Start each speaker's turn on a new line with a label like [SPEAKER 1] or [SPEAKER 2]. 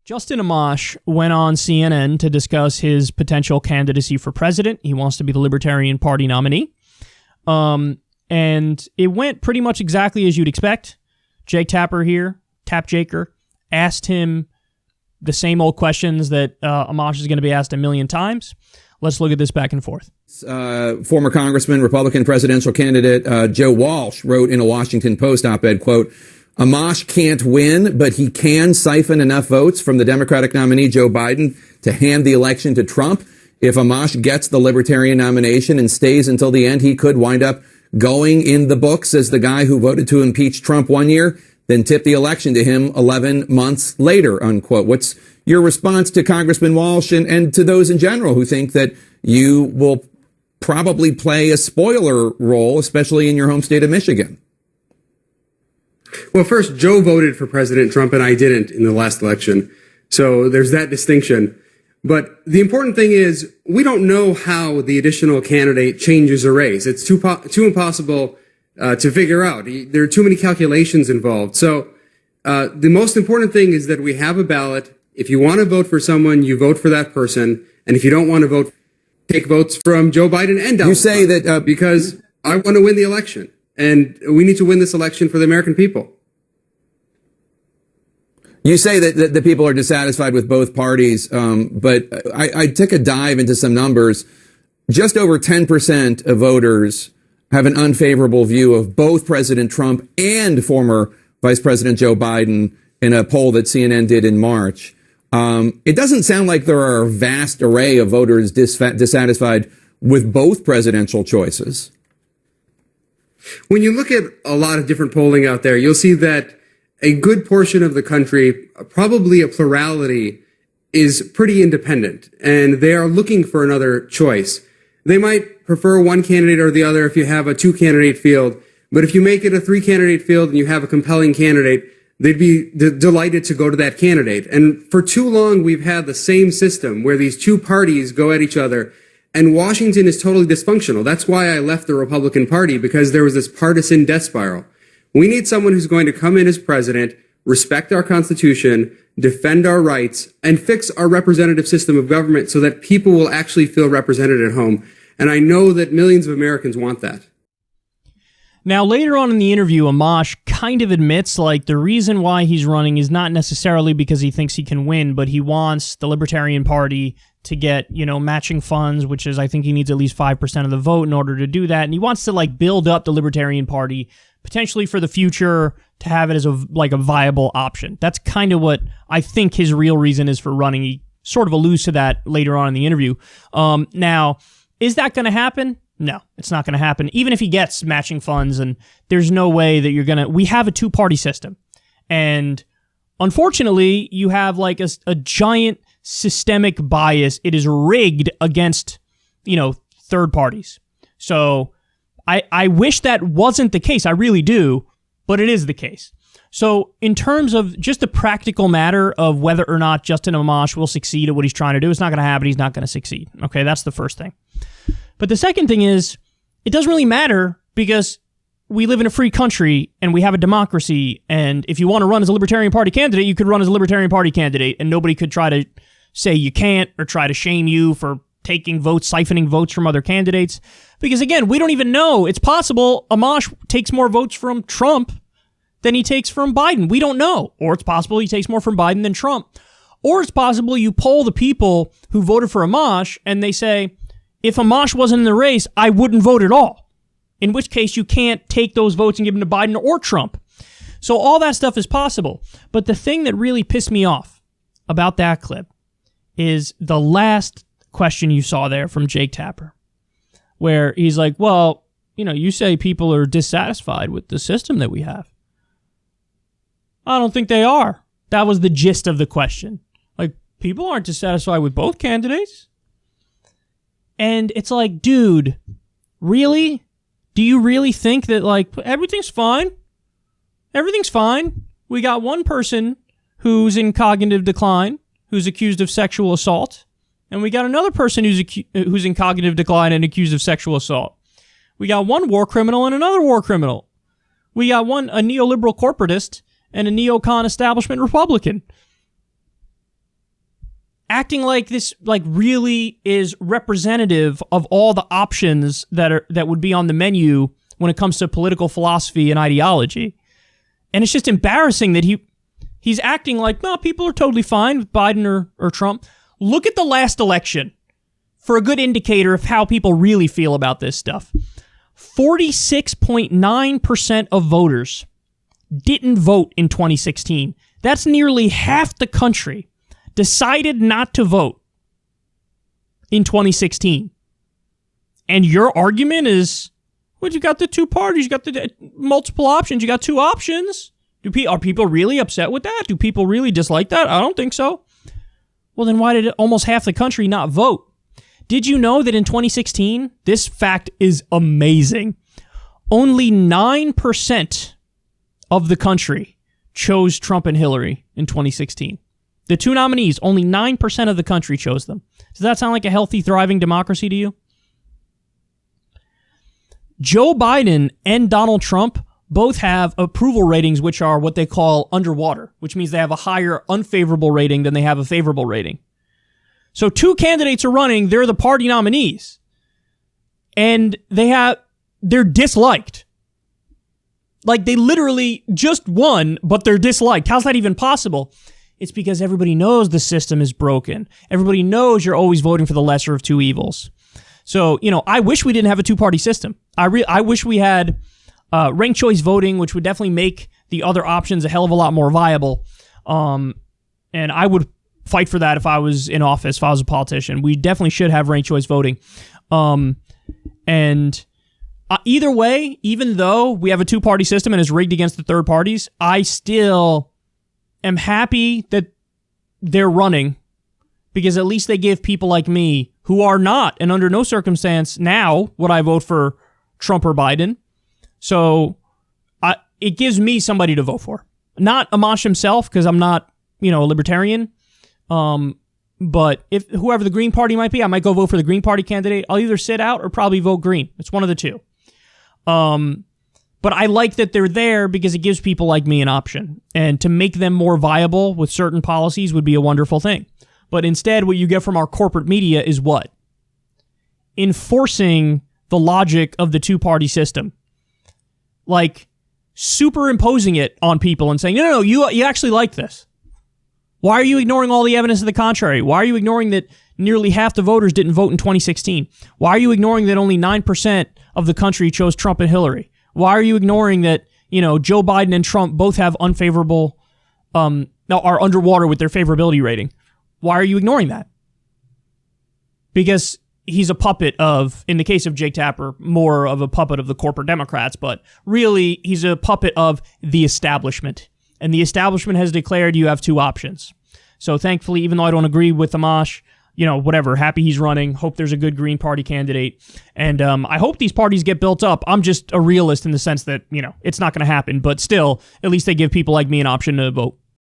[SPEAKER 1] Justin Amash went on CNN to discuss his potential candidacy for president. He wants to be the Libertarian Party nominee. And it went pretty much exactly as you'd expect. Jake Tapper here, Tap Jaker, asked him the same old questions that Amash is going to be asked a million times. Let's look at this back and forth.
[SPEAKER 2] Former Congressman, Republican presidential candidate Joe Walsh wrote in a Washington Post op-ed, quote, Amash can't win, but he can siphon enough votes from the Democratic nominee Joe Biden to hand the election to Trump. If Amash gets the Libertarian nomination and stays until the end, he could wind up going in the books as the guy who voted to impeach Trump one year, then tip the election to him 11 months later, unquote. What's your response to Congressman Walsh and to those in general who think that you will probably play a spoiler role, especially in your home state of Michigan?
[SPEAKER 3] Well, first, Joe voted for President Trump and I didn't in the last election. So there's that distinction. But the important thing is we don't know how the additional candidate changes a race. It's too impossible to figure out. There are too many calculations involved. So the most important thing is that we have a ballot. If you want to vote for someone, you vote for that person. And if you don't want to vote, take votes from Joe Biden and Donald Trump.
[SPEAKER 2] You say that
[SPEAKER 3] because I want to win the election. And we need to win this election for the American people.
[SPEAKER 2] You say that the people are dissatisfied with both parties, but I took a dive into some numbers. Just over 10% of voters have an unfavorable view of both President Trump and former Vice President Joe Biden in a poll that CNN did in March. It doesn't sound like there are a vast array of voters dissatisfied with both presidential choices.
[SPEAKER 3] When you look at a lot of different polling out there, you'll see that a good portion of the country, probably a plurality, is pretty independent, and they are looking for another choice. They might prefer one candidate or the other if you have a two-candidate field, but if you make it a three-candidate field and you have a compelling candidate, they'd be delighted to go to that candidate. And for too long, we've had the same system where these two parties go at each other, and Washington is totally dysfunctional. That's why I left the Republican Party, because there was this partisan death spiral. We need someone who's going to come in as president, respect our Constitution, defend our rights, and fix our representative system of government so that people will actually feel represented at home. And I know that millions of Americans want that.
[SPEAKER 1] Now, later on in the interview, Amash kind of admits, like, the reason why he's running is not necessarily because he thinks he can win, but he wants the Libertarian Party to get, matching funds, which is, I think he needs at least 5% of the vote in order to do that. And he wants to, build up the Libertarian Party, potentially for the future, to have it as a viable option. That's kind of what I think his real reason is for running. He sort of alludes to that later on in the interview. Now, is that going to happen? No, it's not going to happen. Even if he gets matching funds, and there's no way that you're going to... We have a two-party system. And unfortunately, you have a giant systemic bias. It is rigged against, third parties. So I wish that wasn't the case. I really do, but it is the case. So in terms of just the practical matter of whether or not Justin Amash will succeed at what he's trying to do, it's not going to happen. He's not going to succeed. Okay, that's the first thing. But the second thing is, it doesn't really matter because we live in a free country and we have a democracy. And if you want to run as a Libertarian Party candidate, you could run as a Libertarian Party candidate, and nobody could try to say you can't or try to shame you for taking votes, siphoning votes from other candidates. Because again, we don't even know. It's possible Amash takes more votes from Trump than he takes from Biden. We don't know. Or it's possible he takes more from Biden than Trump. Or it's possible you poll the people who voted for Amash and they say, if Amash wasn't in the race, I wouldn't vote at all. In which case, you can't take those votes and give them to Biden or Trump. So all that stuff is possible. But the thing that really pissed me off about that clip is the last question you saw there from Jake Tapper, where he's like, well, you say people are dissatisfied with the system that we have. I don't think they are. That was the gist of the question. People aren't dissatisfied with both candidates. And it's like, dude, really? Do you really think that, everything's fine? Everything's fine. We got one person who's in cognitive decline, who's accused of sexual assault. And we got another person who's in cognitive decline and accused of sexual assault. We got one war criminal and another war criminal. We got a neoliberal corporatist and a neocon establishment Republican. acting like this like really is representative of all the options that would be on the menu when it comes to political philosophy and ideology. And it's just embarrassing that he's acting like, no, people are totally fine with Biden or Trump. Look at the last election for a good indicator of how people really feel about this stuff. 46.9% of voters didn't vote in 2016. That's nearly half the country decided not to vote in 2016. And your argument is, well, you got the two parties, you got the multiple options, you got two options. Are people really upset with that? Do people really dislike that? I don't think so. Well, then why did almost half the country not vote? Did you know that in 2016, this fact is amazing, only 9% of the country chose Trump and Hillary in 2016. The two nominees, only 9% of the country chose them. Does that sound like a healthy, thriving democracy to you? Joe Biden and Donald Trump both have approval ratings which are what they call underwater, which means they have a higher unfavorable rating than they have a favorable rating. So two candidates are running, they're the party nominees. And they're disliked. Like they literally just won, but they're disliked. How's that even possible? It's because everybody knows the system is broken. Everybody knows you're always voting for the lesser of two evils. So, I wish we didn't have a two-party system. I wish we had ranked choice voting, which would definitely make the other options a hell of a lot more viable. And I would fight for that if I was in office, if I was a politician. We definitely should have ranked choice voting. Either way, even though we have a two-party system and it's rigged against the third parties, I still am happy that they're running because at least they give people like me who are not, and under no circumstance now would I vote for Trump or Biden. So it gives me somebody to vote for. Not Amash himself, because I'm not, a libertarian. But if whoever the Green Party might be, I might go vote for the Green Party candidate. I'll either sit out or probably vote Green. It's one of the two. But I like that they're there because it gives people like me an option. And to make them more viable with certain policies would be a wonderful thing. But instead, what you get from our corporate media is what? Enforcing the logic of the two-party system. Like, superimposing it on people and saying, no, you actually like this. Why are you ignoring all the evidence to the contrary? Why are you ignoring that nearly half the voters didn't vote in 2016? Why are you ignoring that only 9% of the country chose Trump and Hillary? Why are you ignoring that, Joe Biden and Trump both have unfavorable, are underwater with their favorability rating? Why are you ignoring that? Because he's a puppet of, in the case of Jake Tapper, more of a puppet of the corporate Democrats, but really he's a puppet of the establishment. And the establishment has declared you have two options. So thankfully, even though I don't agree with Amash, whatever, happy he's running, hope there's a good Green Party candidate. And I hope these parties get built up. I'm just a realist in the sense that, it's not going to happen. But still, at least they give people like me an option to vote.